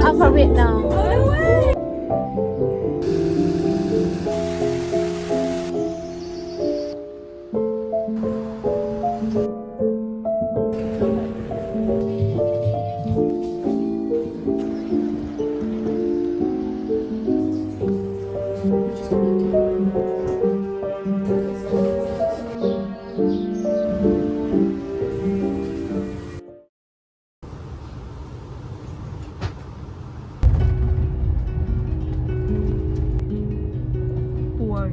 Alphabet nào. Ui.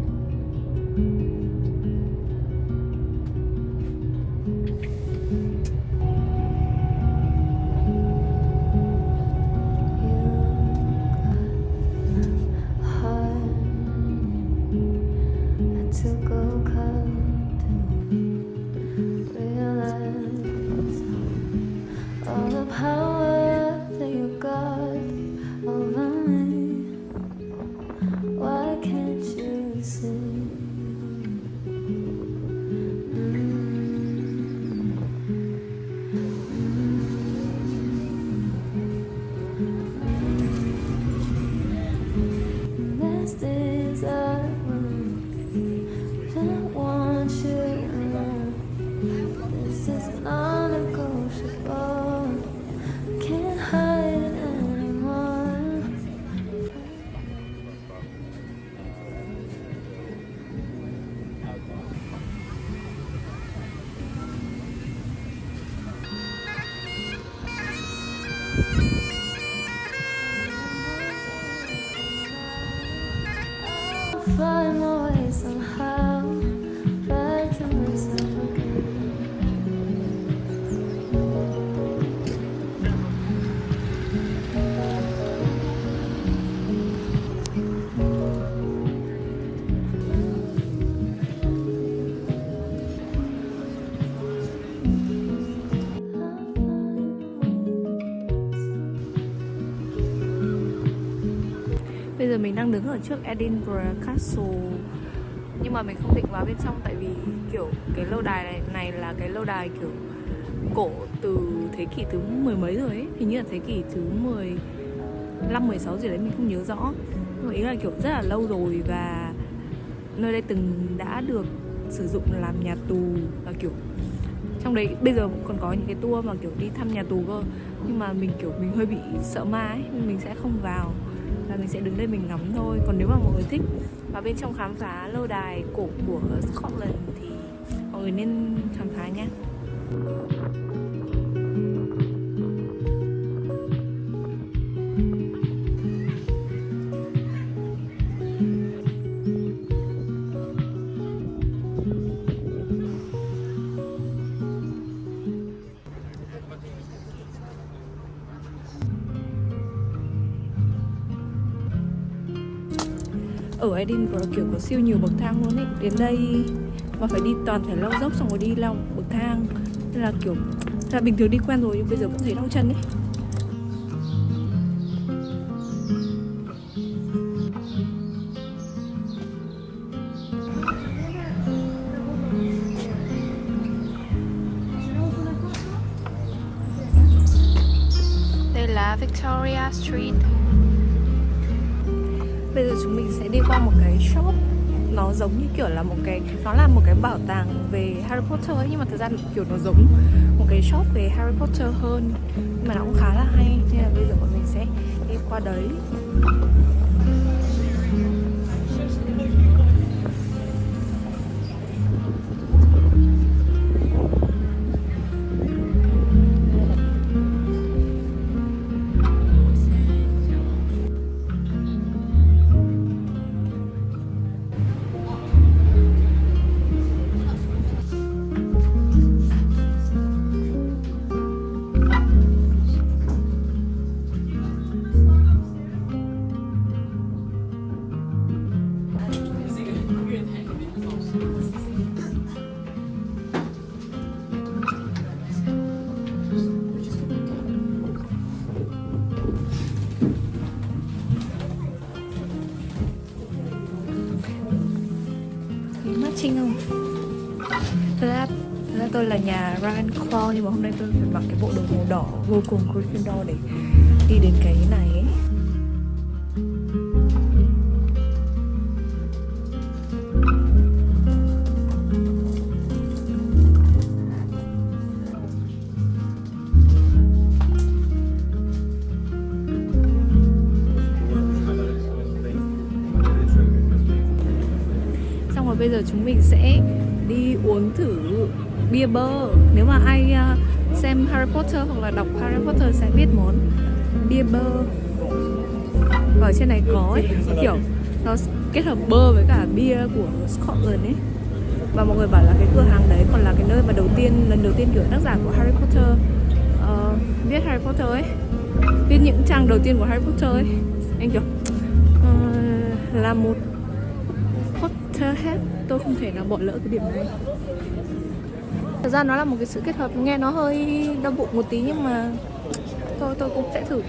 Find my way somehow back to myself again. Bây giờ mình đang đứng ở trước Edinburgh Castle, nhưng mà mình không định vào bên trong tại vì kiểu cái lâu đài này là cái lâu đài kiểu cổ từ thế kỷ thứ mười mấy rồi ấy, hình như là thế kỷ thứ 15, 16 gì đấy mình không nhớ rõ. Nhưng mà ý là kiểu rất là lâu rồi và nơi đây từng đã được sử dụng làm nhà tù, và kiểu trong đấy bây giờ cũng còn có những cái tour mà kiểu đi thăm nhà tù cơ. Nhưng mà mình kiểu mình hơi bị sợ ma ấy, nên mình sẽ không vào và mình sẽ đứng đây mình ngắm thôi. Còn nếu mà mọi người thích vào bên trong khám phá lâu đài cổ của Scotland thì mọi người nên khám phá nhé. Ở Edinburgh kiểu có siêu nhiều bậc thang luôn ấy. Đến đây mà phải đi toàn phải leo dốc xong rồi đi leo bậc thang, nên là kiểu là bình thường đi quen rồi nhưng bây giờ vẫn thấy đau chân ấy. Đây là Victoria Street. Bây giờ chúng mình sẽ đi qua một cái shop, nó giống như kiểu là nó là một cái bảo tàng về Harry Potter ấy, nhưng mà thực ra kiểu nó giống một cái shop về Harry Potter hơn, nhưng mà nó cũng khá là hay, nên là bây giờ bọn mình sẽ đi qua đấy. matching không? Thật ra tôi là nhà Ravenclaw, nhưng mà hôm nay tôi phải mặc cái bộ đồ màu đỏ vô cùng Gryffindor để đi đến cái này ấy. Xong rồi bây giờ chúng mình sẽ đi uống thử bia bơ. Nếu mà ai xem Harry Potter hoặc là đọc Harry Potter sẽ biết món bia bơ. Và ở trên này có ấy, kiểu nó kết hợp bơ với cả bia của Scotland ấy. Và mọi người bảo là cái cửa hàng đấy còn là cái nơi mà lần đầu tiên kiểu tác giả của Harry Potter viết Harry Potter ấy, viết những trang đầu tiên của Harry Potter ấy. Anh kiểu là một Potterhead, tôi không thể nào bỏ lỡ cái điểm này. Thật ra nó là một cái sự kết hợp nghe nó hơi đau bụng một tí, nhưng mà tôi cũng sẽ thử.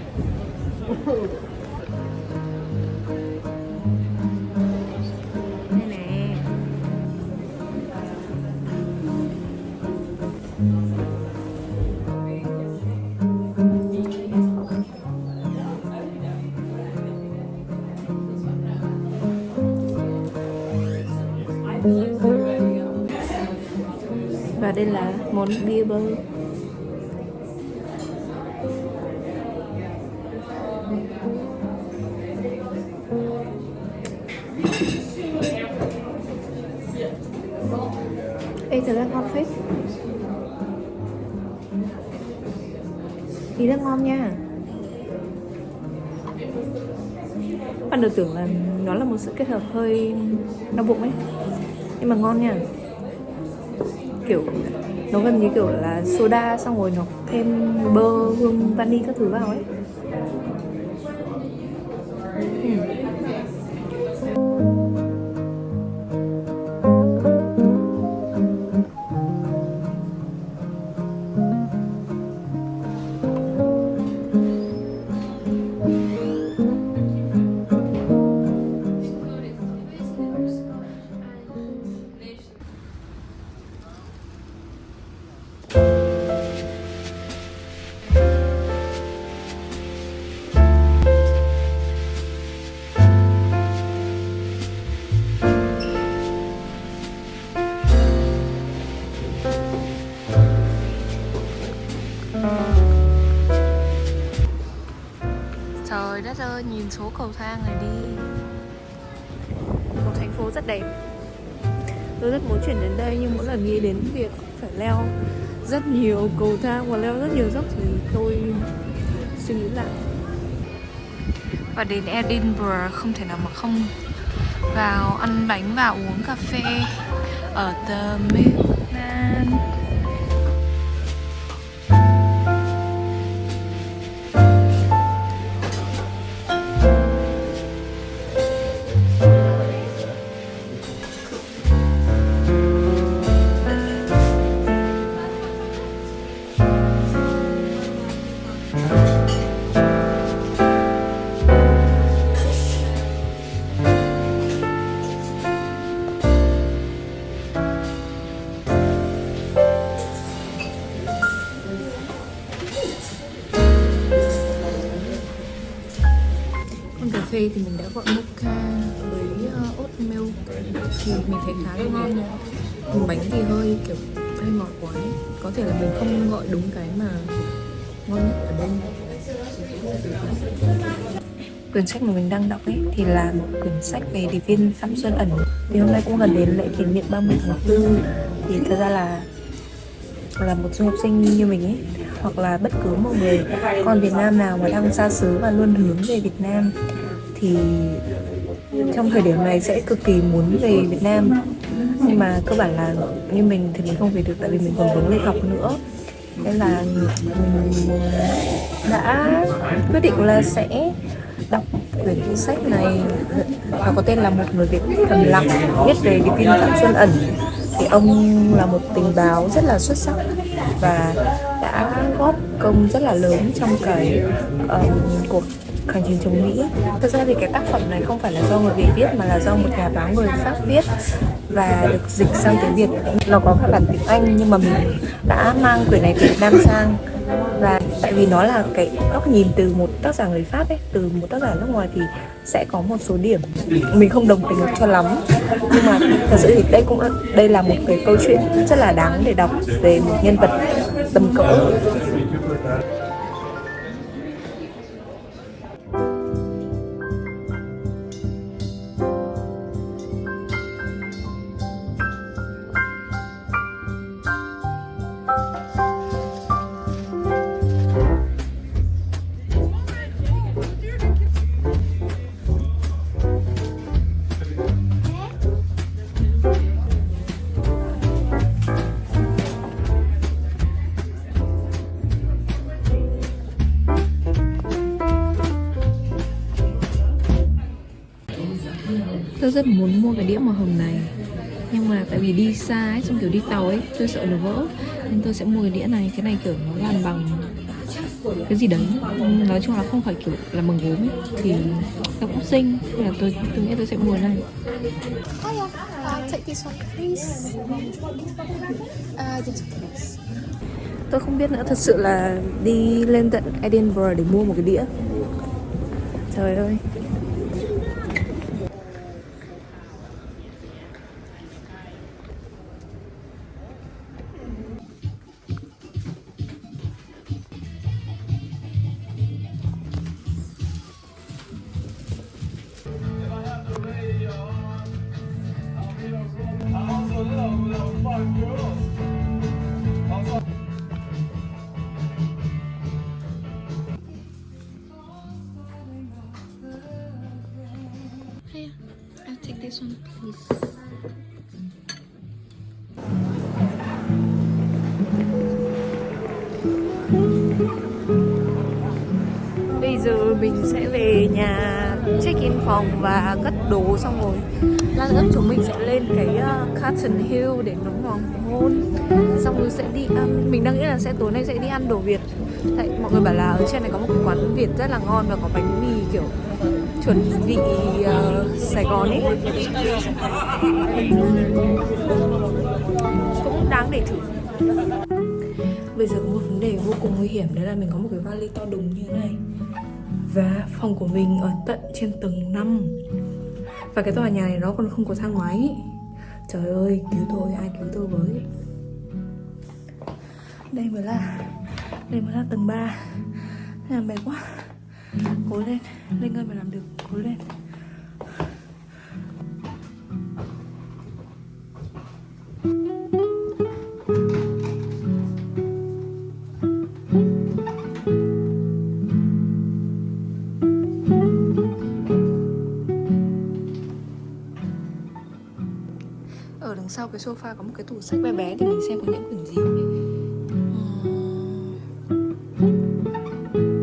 Đây nè. Và đây là món bia bơ. Ê, thật ra ngon phết. Ý rất ngon nha. Ban đầu tưởng là nó là một sự kết hợp hơi đau bụng ấy, nhưng mà ngon nha. Kiểu nó gần như kiểu là soda xong rồi nó thêm bơ, hương vani các thứ vào ấy. Trời đất ơi, nhìn số cầu thang này đi. Một thành phố rất đẹp. Tôi rất muốn chuyển đến đây, nhưng mỗi lần nghĩ đến việc phải leo rất nhiều cầu thang và leo rất nhiều dốc thì tôi suy nghĩ lại. Và đến Edinburgh không thể nào mà không vào ăn bánh và uống cà phê ở The Midland. Cà phê thì mình đã gọi mocha với oat milk thì mình thấy khá là ngon nha. Còn bánh thì hơi kiểu hơi ngọt quá ấy. Có thể là mình không gọi đúng cái mà ngon nhất ở đây. Quyển sách mà mình đang đọc ấy thì là một quyển sách về điệp viên Phạm Xuân Ẩn. Thì hôm nay cũng gần đến lễ kỷ niệm 30 tháng 4. Thì thật ra là một du học sinh như mình ấy, hoặc là bất cứ một người con Việt Nam nào mà đang xa xứ và luôn hướng về Việt Nam, thì trong thời điểm này sẽ cực kỳ muốn về Việt Nam. Nhưng mà cơ bản là như mình thì mình không về được, tại vì mình còn vướng lịch học nữa. Nên là mình đã quyết định là sẽ đọc quyển sách này. Nó có tên là Một Người Việt Thầm Lặng, viết về điệp viên Phạm Xuân Ẩn. Thì ông là một tình báo rất là xuất sắc và đã góp công rất là lớn trong cái cuộc kháng chiến chống Mỹ. Thực ra thì cái tác phẩm này không phải là do người Việt viết mà là do một nhà báo người Pháp viết và được dịch sang tiếng Việt. Nó có cả bản tiếng Anh nhưng mà mình đã mang quyển này từ Việt Nam sang. Và tại vì nó là cái góc nhìn từ một tác giả người Pháp ấy, từ một tác giả nước ngoài thì sẽ có một số điểm mình không đồng tình được cho lắm. Nhưng mà thật sự thì đây là một cái câu chuyện rất là đáng để đọc về một nhân vật tầm cỡ. Tôi rất muốn mua cái đĩa màu hồng này, nhưng mà tại vì đi xa ấy, xong kiểu đi tàu ấy, tôi sợ nó vỡ nên tôi sẽ mua cái đĩa này. Cái này kiểu nó làm bằng cái gì đấy, nói chung là không phải kiểu làm bằng gốm ấy, thì nó cũng xinh nên là tôi nghĩ tôi sẽ mua cái này. Oh yeah, take this one, please. Yes, please. Tôi không biết nữa, thật sự là đi lên tận Edinburgh để mua một cái đĩa. Trời ơi. Here, I'll take this one, please. Bây giờ mình sẽ về nhà check-in phòng và cất đồ xong rồi lát nữa chúng mình sẽ lên cái Carlton Hill để ngắm hoàng hôn. Xong rồi sẽ đi ăn. Mình đang nghĩ là tối nay sẽ đi ăn đồ Việt. Tại mọi người bảo là ở trên này có một cái quán Việt rất là ngon và có bánh mì kiểu chuẩn vị Sài Gòn ấy. Cũng đáng để thử. Bây giờ có một vấn đề vô cùng nguy hiểm, đấy là mình có một cái vali to đùng như thế này và phòng của mình ở tận trên tầng 5 và cái tòa nhà này nó còn không có thang máy. Trời ơi, cứu tôi, ai cứu tôi với. Đây mới là tầng 3. Thế là mệt quá. Cố lên, Linh ơi, mày làm được, cố lên. Ở đằng sau cái sofa có một cái tủ sách bé bé thì mình xem có những quyển gì.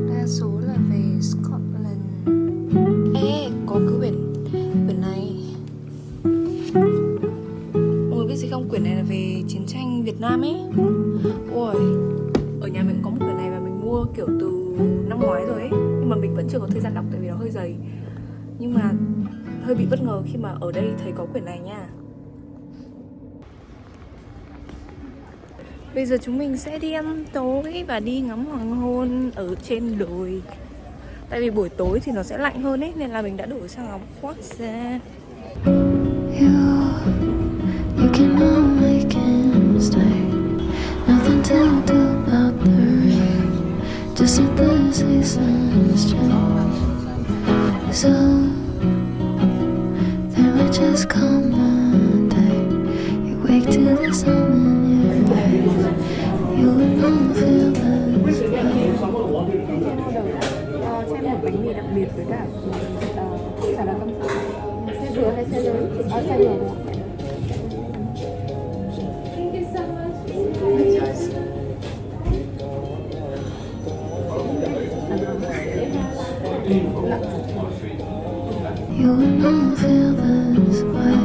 Đa số là về Scotland. Ê, có cái quyển này. Mọi người biết gì không? Quyển này là về chiến tranh Việt Nam ấy. Ôi, ở nhà mình có một quyển này và mình mua kiểu từ năm ngoái rồi ấy. Nhưng mà mình vẫn chưa có thời gian đọc tại vì nó hơi dày. Nhưng mà hơi bị bất ngờ khi mà ở đây thấy có quyển này nha. Bây giờ chúng mình sẽ đi ăn tối và đi ngắm hoàng hôn ở trên đồi. Tại vì buổi tối thì nó sẽ lạnh hơn ấy, nên là mình đã đổi sang áo khoác ra. You can only can stay. Nothing to do about the rain. Just let the seasons change. So there might just come one day you wake to the sun in your face. You will not feel this way. Cho em một bánh mì đặc biệt với cả xà lách cam sả. Xe vừa hay xe lớn? Xe vừa được. You will not feel this way.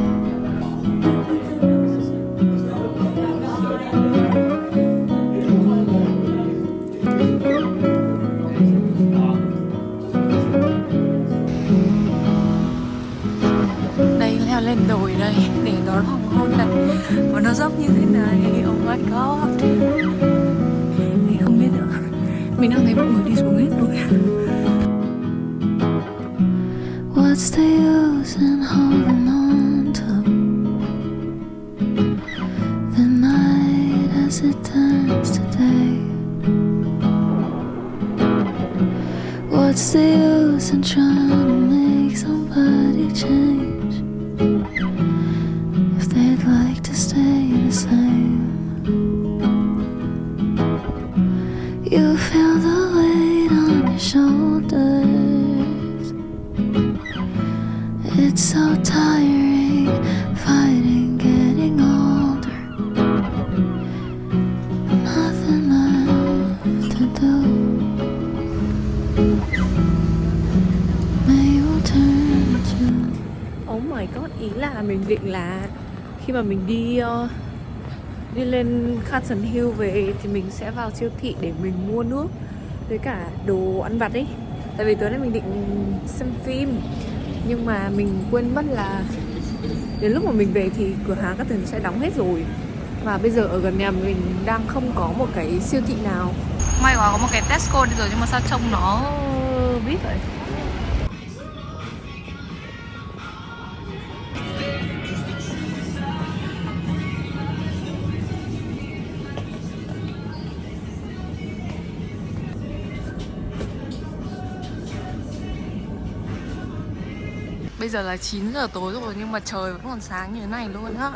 nắng hoàng hôn này và nó dốc như thế này. Oh my god. Mình không biết nữa. Mình đang thấy mọi người đi xuống hết rồi. What's the use in holding on to the night as it turns to day? What's the use in trying to make somebody change if they'd like to stay the same? You feel the weight on your shoulders. It's so tiring fighting getting older. Nothing left to do. May you turn to. Oh my god, ý là mình định là khi mà mình đi lên Castle Hill về thì mình sẽ vào siêu thị để mình mua nước với cả đồ ăn vặt ấy. Tại vì tối nay mình định xem phim, nhưng mà mình quên mất là đến lúc mà mình về thì cửa hàng các thứ sẽ đóng hết rồi. Và bây giờ ở gần nhà mình đang không có một cái siêu thị nào. May quá có một cái Tesco đi rồi, nhưng mà sao trông nó vip vậy? Bây giờ là 9 giờ tối rồi nhưng mà trời vẫn còn sáng như thế này luôn á.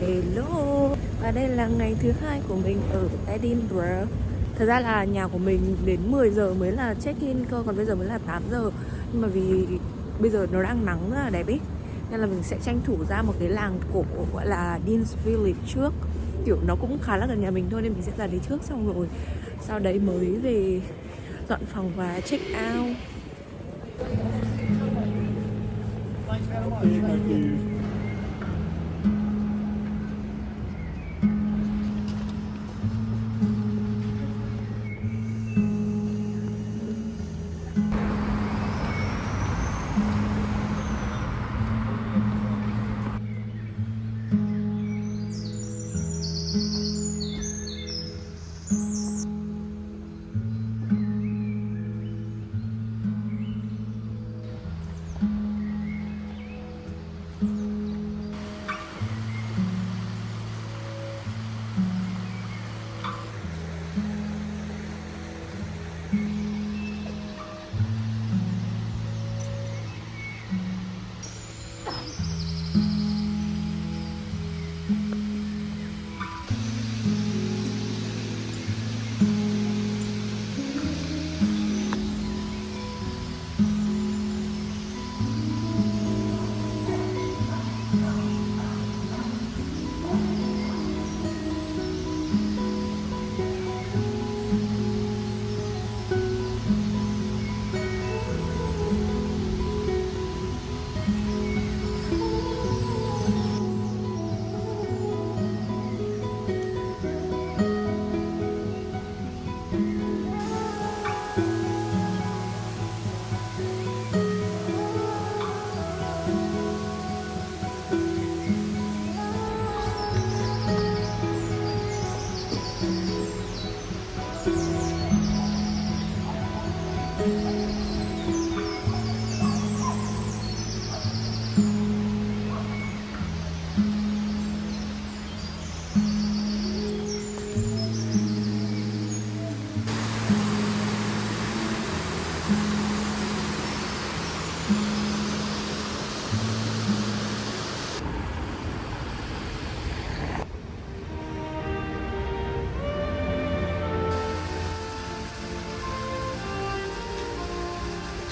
Hello, và đây là ngày thứ 2 của mình ở Edinburgh. Thật ra là nhà của mình đến 10 giờ mới là check-in cơ, còn bây giờ mới là 8 giờ. Nhưng mà vì bây giờ nó đang nắng rất là đẹp ý, nên là mình sẽ tranh thủ ra một cái làng cổ gọi là Dean's Village trước. Kiểu nó cũng khá là gần nhà mình thôi nên mình sẽ ra đấy trước, xong rồi sau đấy mới về dọn phòng và check out.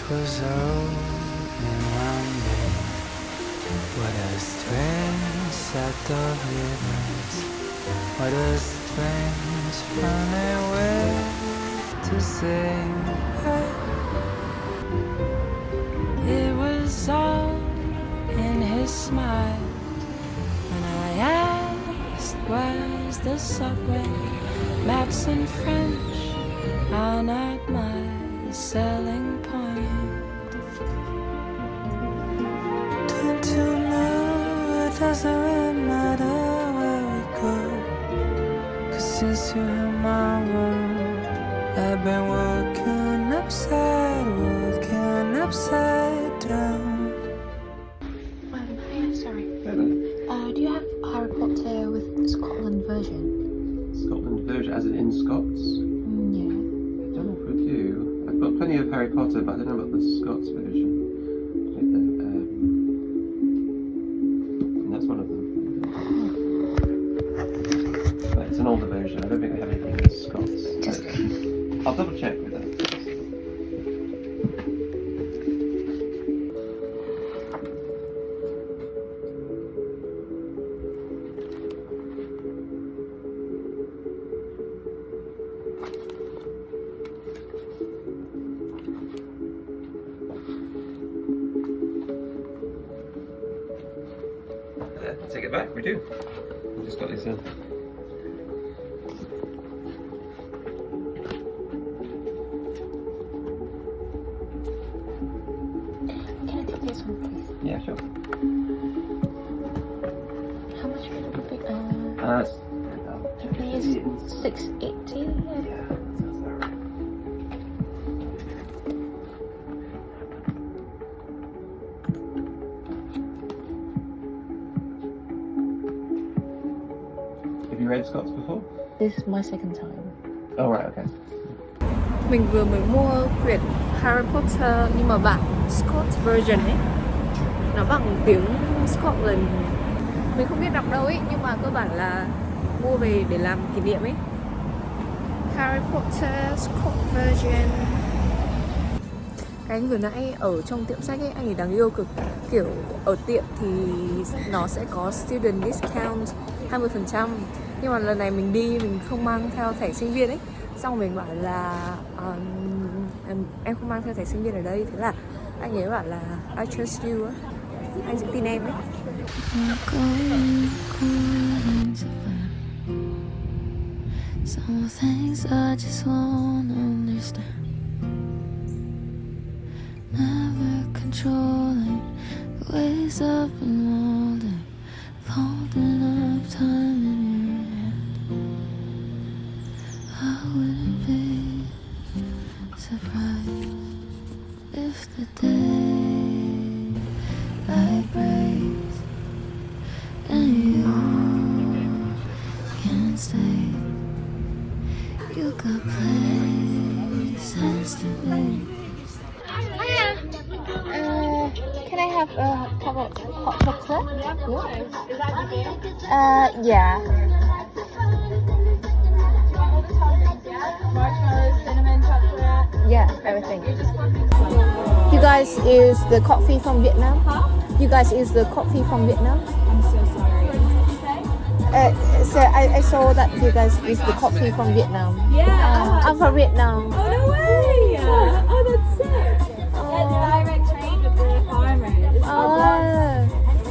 was rolling around me. What a strange set of rhythms. What a strange funny way to say it was all in his smile when I asked where's the subway. Maps in French are not my selling point. Don't you know it doesn't really matter where we go? 'Cause since you're in my world, I've been walking upside down. Hey, sorry. Do you have Harry Potter with Scotland version? Scotland version, as in Scots? Yeah. I don't know if we do. I've got plenty of Harry Potter, but I don't know about the Scots version. And that's one of them. But it's an older version. I don't think we have anything in Scots. I'll double check with that. Take it back, we do. We just got this in. Can I take this one, please? Yeah, sure. How much would it be? It's It's 680. yeah, sounds about right. Have you read Scots before? This is my second time. Oh right, okay. Mình vừa mới mua quyển Harry Potter nhưng mà bản Scots version ấy, nó bằng tiếng Scotland. Mình không biết đọc đâu ấy, nhưng mà cơ bản là mua về để làm kỷ niệm ấy. Harry Potter Scots version. Cái anh vừa nãy ở trong tiệm sách ấy, anh ấy đáng yêu cực. Kiểu ở tiệm thì nó sẽ có student discount 20%. Nhưng mà lần này mình đi, mình không mang theo thẻ sinh viên ấy. Xong mình bảo là em không mang theo thẻ sinh viên ở đây. Thế là anh ấy bảo là I trust you á. Anh sẽ tin em ấy. Some things I just won't understand. Never controlling the ways I've been molding, folding up time in your hand. I wouldn't be surprised if the day light breaks and you can't stay. You got places to be. Can I have a cup of hot chocolate? Yeah. Is that the beer? Yeah. Marshmallows, cinnamon, chocolate. Yeah, everything. You guys use the coffee from Vietnam? Huh? You guys use the coffee from Vietnam? I'm so sorry. What did you say? So I saw that you guys use the coffee from Vietnam. Yeah. I'm from Vietnam. Oh, no way! Oh, that's sick. That's direct trade with the farmers. Oh,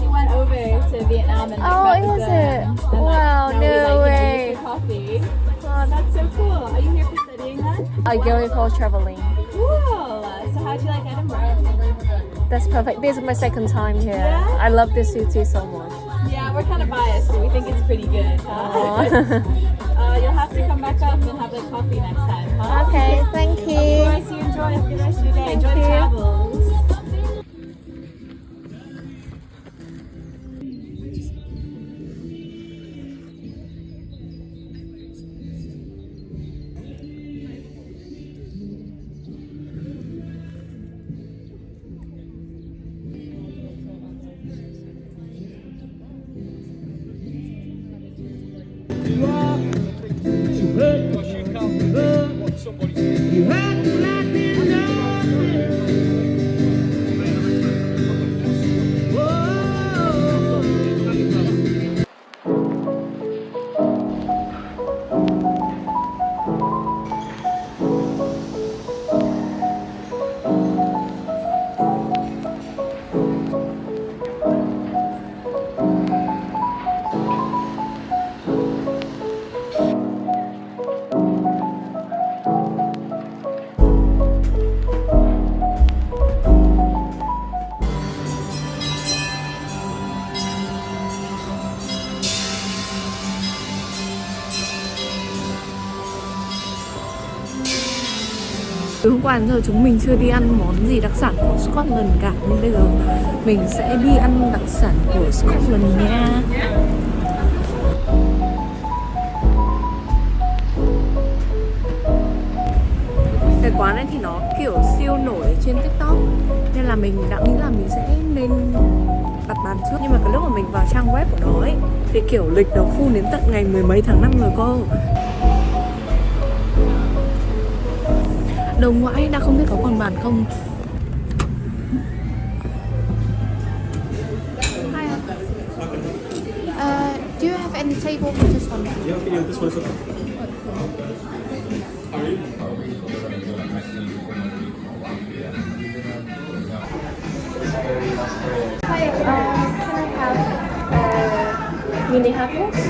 We went over to Vietnam and met with is them. it? And, Wow, now we, no way. use the coffee. Oh, that's so cool. Are you here for studying then? I go for traveling. Cool. So how'd you like Edinburgh? That's perfect. This is my second time here. Yeah? I love this city so much. Yeah, we're kind of biased, but we think it's pretty good. Huh? You'll have to come back up and have like coffee next time. Huh? Okay, thank Of you. course, you enjoy. Have a good rest of your day. Thank Enjoy the you. travels. You had to let me know. Từ hôm qua đến giờ chúng mình chưa đi ăn món gì đặc sản của Scotland cả, nên bây giờ mình sẽ đi ăn đặc sản của Scotland nha. Cái quán này thì nó kiểu siêu nổi trên TikTok, nên là mình đã nghĩ là mình sẽ nên đặt bàn trước. Nhưng mà cái lúc mà mình vào trang web của nó ấy thì kiểu lịch nó full đến tận ngày 10 mấy tháng 5 rồi cơ. Đầu ngoãi đã không biết có còn bàn không. Hi. Do you have any table for this one? Yeah, this one's okay. Hi. Can I have mini happiness?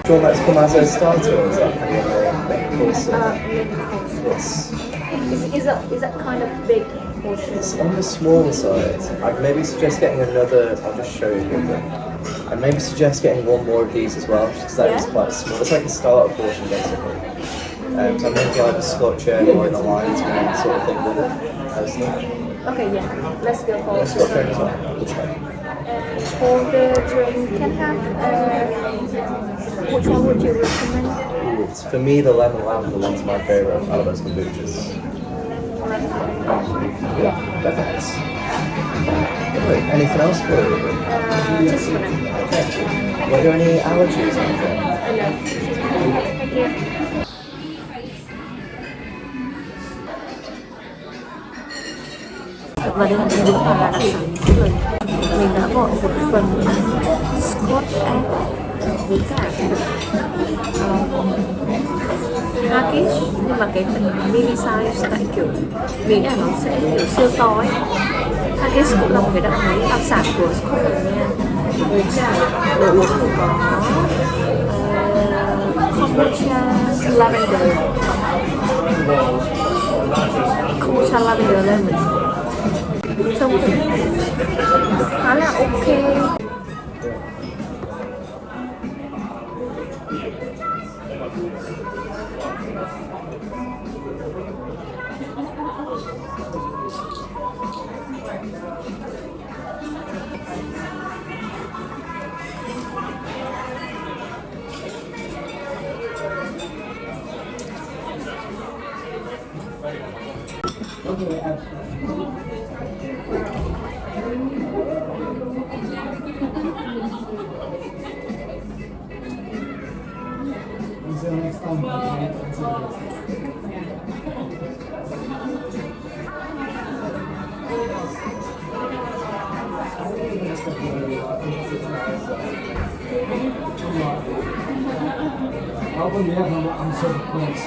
Do you want that to come as a starter or is that kind of a course? Yes. Is that kind of big portion? It's on the smaller side. I'd maybe suggest getting another, I'll just show you here. I'd maybe suggest getting one more of these as well, because that is quite small. It's like a starter portion basically. So maybe either Scotch egg or in the lion's mane sort of thing with it. Personally. Okay, yeah. Let's go for Scotch egg as well. We'll try. For the drink, can have which one would you recommend? Ooh, for me, the lemon lavender one's my favourite out of those kombuchas. Yeah, perfect. Lovely. Anything else for you? Just for now. Okay. Were there any allergies or anything? No. Thank you. Và đây là đúng là đặc sản rồi. Mình đã gọi một phần Scotch egg với cả haggis, nhưng mà cái phần mini size tại kiểu mình nghĩ là nó sẽ kiểu siêu to ấy. Haggis cũng là một cái đặc sản của Scotland nha. Với cả đồ uống thì có kombucha lavender, kombucha lavender lemon. Trông khá là ok.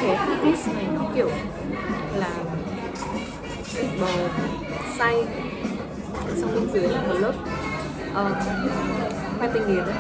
Cái haggis này nó kiểu là thịt bò xay, xong bên dưới là một lớp khoai tây nghiền đấy.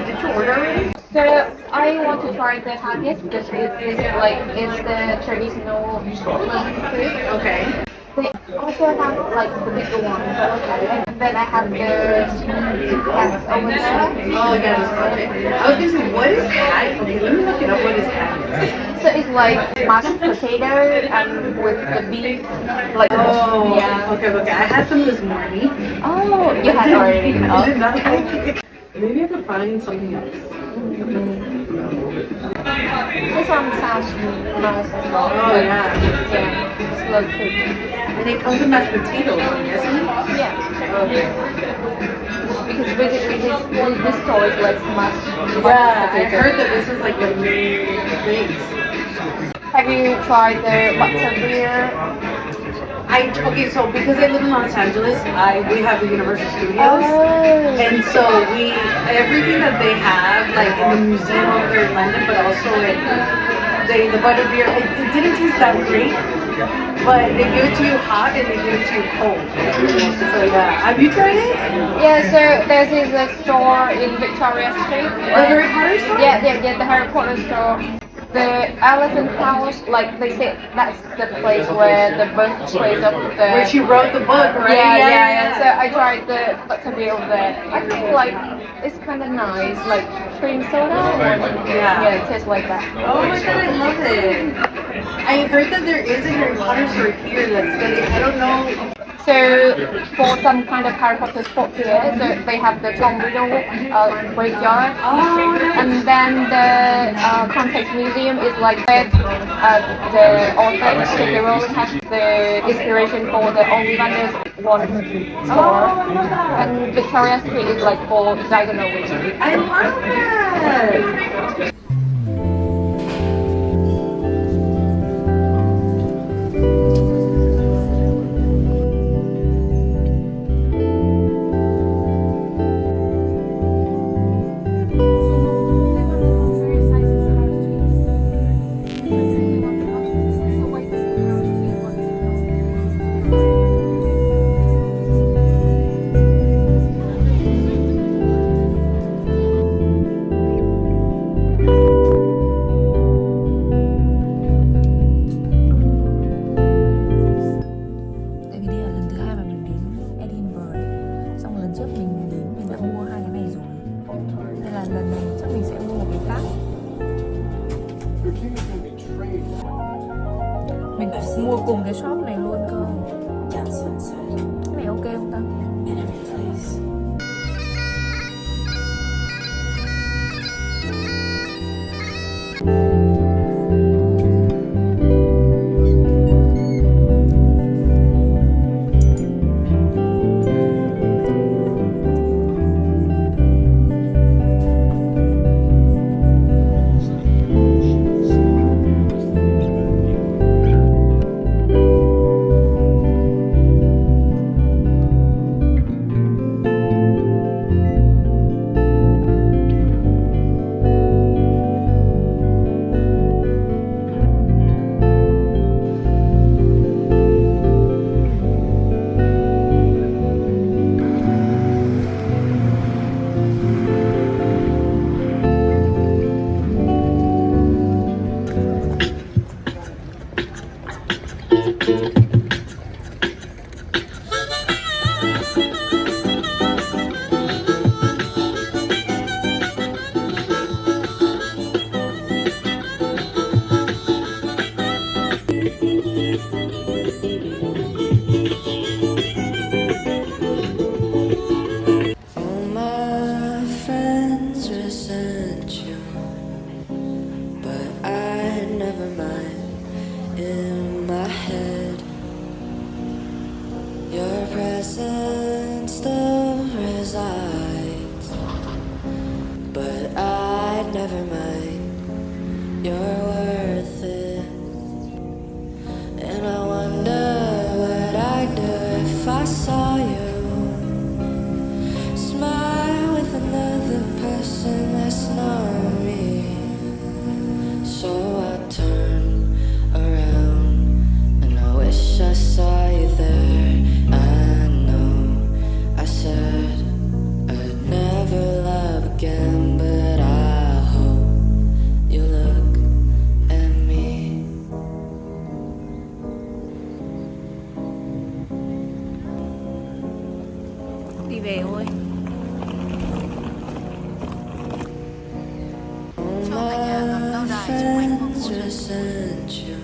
Did you order already? So I want to try the haggis because it's the traditional Scotland food. Okay. They also have like the bigger one, and then I have the cats over there. Oh, yeah, okay. I was gonna say, what is haggis? Okay, let me look it up. What is haggis? So it's like mashed potato and with the beef, like Oh, yeah. okay. I had some this morning. Oh, you had already. Oh. Is it not okay? Maybe I could find something else. This one sounds nice as well. Oh, yeah. Yeah, slow cooked. And it comes with mashed potatoes, I'm guessing? Yeah. Okay. Because basically this store is like mashed Yeah, I potato. heard that this is like the main place. Have you tried the butter beer? Okay, so because I live in Los Angeles, we have the Universal Studios. Oh. And so everything that they have, like in the museum over there in London, but also in the butterbeer, it didn't taste that great. but they give it to you hot and they give it to you cold. So yeah, have you tried it? Yeah, so there's a store in Victoria Street. The Harry Potter store? Yeah, the Harry Potter store. The Elephant House, like they say, that's the place where the birthplace of the. Where she wrote the book, right? Yeah. So I tried the buttermilk there. I think like it's kind of nice, like cream soda. Yeah, it tastes like that. Oh my god, I love it. I heard that there is a Harry Potter store here that's like, I don't know. So for some kind of Harry Potter spot here, so they have the Tom Riddle graveyard, and then the Context Museum is like where the author J.K. Rowling has the inspiration for the Ollivanders one store, and Victoria Street is like for Diagonal Witch. I love that. Tại vì đây là lần thứ hai mà mình đến Edinburgh ấy. Xong lần trước mình đến mình đã mua hai cái này rồi, nên là lần này chắc mình sẽ mua một cái khác. Mình mua cùng cái shop này luôn cơ. Cái này ok không ta? All my friends resent you, but I never mind. In my head, your presence still resides, but I never mind. You're worth it, and I wonder what I'd do if I saw you smile with another person that's not me. So I turn around and I wish I saw you there. I know I said I'd never love again, but I hope you look at me. Đi về thôi. All my friends resent you,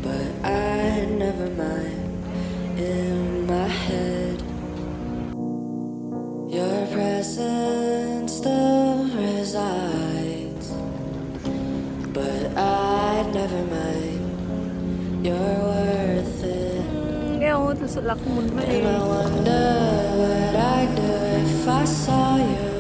but I never mind. In my head, your presence still resides, but I never mind. You're worth it, Ghê ơi, thực sự là không muốn về. and I wonder what I'd do if I saw you